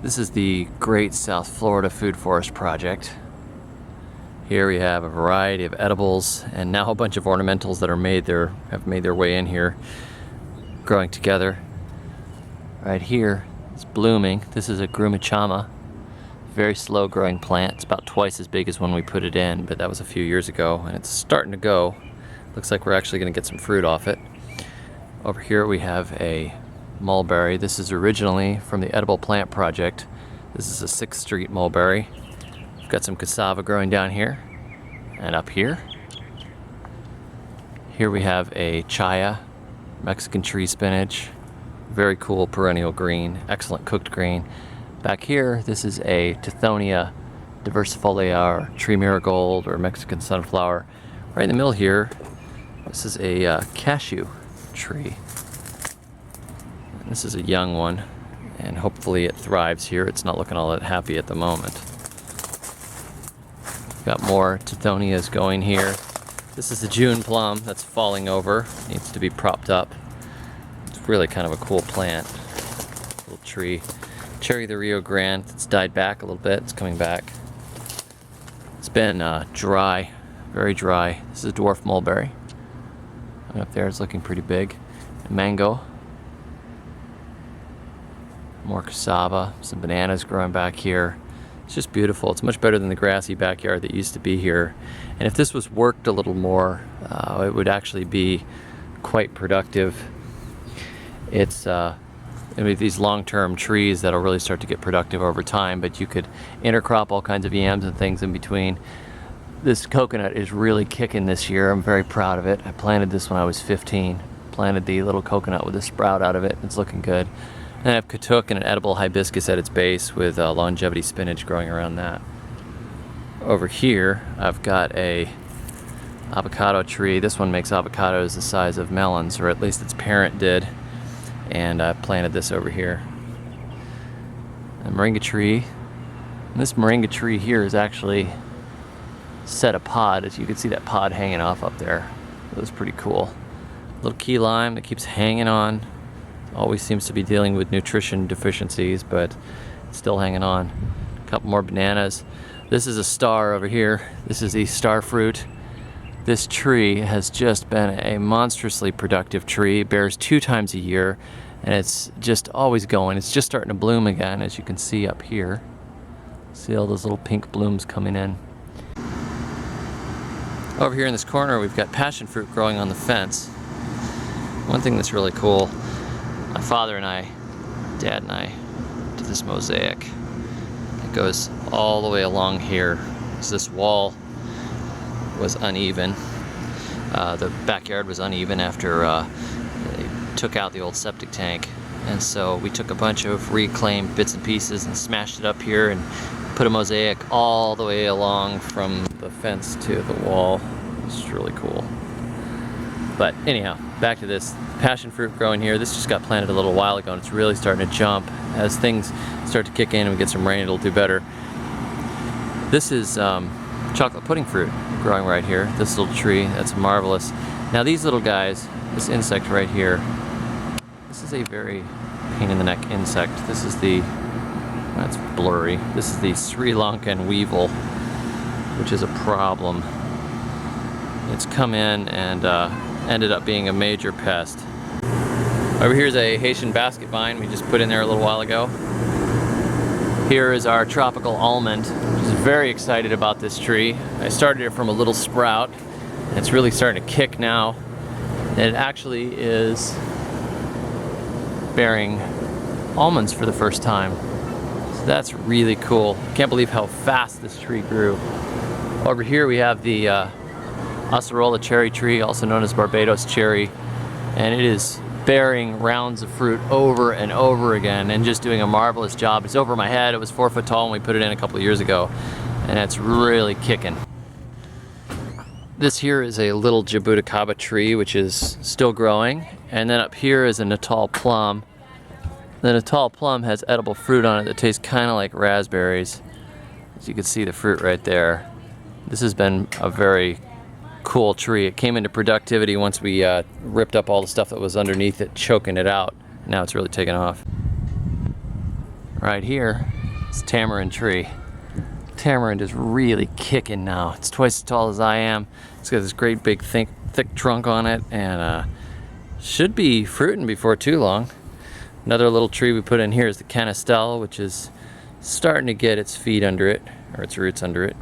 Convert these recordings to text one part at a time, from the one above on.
This is the Great South Florida Food Forest Project. Here we have a variety of edibles and now a bunch of ornamentals that have made their way in here, growing together. Right here, it's blooming. This is a grumichama, very slow growing plant. It's about twice as big as when we put it in, but that was a few years ago, and it's starting to go. Looks like we're actually going to get some fruit off it. Over here we have a mulberry. This is originally from the Edible Plant Project. This is a 6th Street mulberry. We've got some cassava growing down here and up here. Here we have a chaya, Mexican tree spinach. Very cool perennial green, excellent cooked green. Back here, this is a Tithonia diversifolia, or tree marigold, or Mexican sunflower. Right in the middle here, this is a cashew tree. This is a young one, and hopefully it thrives here. It's not looking all that happy at the moment. Got more Tithonias going here. This is a June plum that's falling over. Needs to be propped up. It's really kind of a cool plant. Little tree. Cherry of the Rio Grande. It's died back a little bit. It's coming back. It's been dry, very dry. This is a dwarf mulberry. Up there, it's looking pretty big. Mango. More cassava, some bananas growing back here. It's just beautiful. It's much better than the grassy backyard that used to be here. And if this was worked a little more, it would actually be quite productive. It's these long-term trees that'll really start to get productive over time, but you could intercrop all kinds of yams and things in between. This coconut is really kicking this year. I'm very proud of it. I planted this when I was 15. Planted the little coconut with a sprout out of it. It's looking good. And I have katuk and an edible hibiscus at its base with longevity spinach growing around that. Over here, I've got a avocado tree. This one makes avocados the size of melons, or at least its parent did. And I planted this over here. A moringa tree. And this moringa tree here is actually set a pod. As you can see, that pod hanging off up there. That was pretty cool. Little key lime that keeps hanging on. Always seems to be dealing with nutrition deficiencies, but it's still hanging on. A couple more bananas. This is a star over here. This is the star fruit. This tree has just been a monstrously productive tree. It bears 2 times a year, and it's just always going. It's just starting to bloom again, as you can see up here. See all those little pink blooms coming in. Over here in this corner, we've got passion fruit growing on the fence. One thing that's really cool, my father and I, Dad and I, did this mosaic. It goes all the way along here. So this wall was uneven. The backyard was uneven after they took out the old septic tank. And so we took a bunch of reclaimed bits and pieces and smashed it up here and put a mosaic all the way along from the fence to the wall. It's really cool. But anyhow, back to this passion fruit growing here. This just got planted a little while ago, and it's really starting to jump. As things start to kick in and we get some rain, it'll do better. This is chocolate pudding fruit growing right here. This little tree, that's marvelous. Now these little guys, this insect right here, this is a very pain in the neck insect. This is the, that's blurry. This is the Lankan Weevil, which is a problem. It's come in and ended up being a major pest. Over here is a Haitian basket vine we just put in there a little while ago. Here is our tropical almond. I was very excited about this tree. I started it from a little sprout. And it's really starting to kick now. And it actually is bearing almonds for the first time. So that's really cool. Can't believe how fast this tree grew. Over here we have the Mozzarella cherry tree, also known as Barbados cherry, and it is bearing rounds of fruit over and over again and just doing a marvelous job. It's over my head. It was 4 foot tall when we put it in a couple of years ago, and it's really kicking. This here is a little jabuticaba tree, which is still growing, and then up here is a Natal plum. The Natal plum has edible fruit on it that tastes kind of like raspberries. As you can see the fruit right there. This has been a very cool tree. It came into productivity once we ripped up all the stuff that was underneath it, choking it out. Now it's really taken off. Right here is Tamarind Tree. Tamarind is really kicking now. It's twice as tall as I am. It's got this great big thick trunk on it, and should be fruiting before too long. Another little tree we put in here is the canistel, which is starting to get its feet under it, or its roots under it.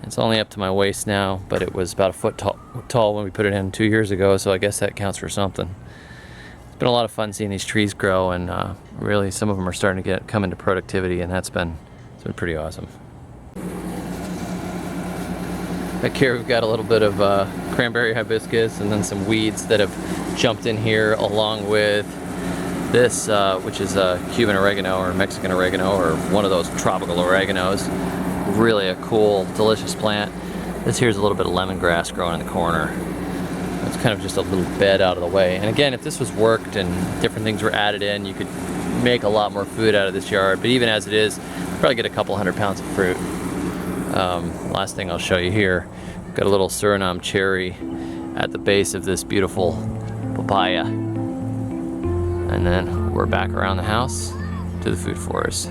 It's only up to my waist now, but it was about a foot tall when we put it in 2 years ago, so I guess that counts for something. It's been a lot of fun seeing these trees grow, and really some of them are starting to come into productivity, and it's been pretty awesome. Back here we've got a little bit of cranberry hibiscus and then some weeds that have jumped in here, along with this, which is Cuban oregano or Mexican oregano, or one of those tropical oreganos. Really a cool, delicious plant. This here's a little bit of lemongrass growing in the corner. It's kind of just a little bed out of the way. And again, if this was worked and different things were added in, you could make a lot more food out of this yard. But even as it is, you'll probably get a couple 100 pounds of fruit. Last thing I'll show you here, got a little Suriname cherry at the base of this beautiful papaya. And then we're back around the house to the food forest.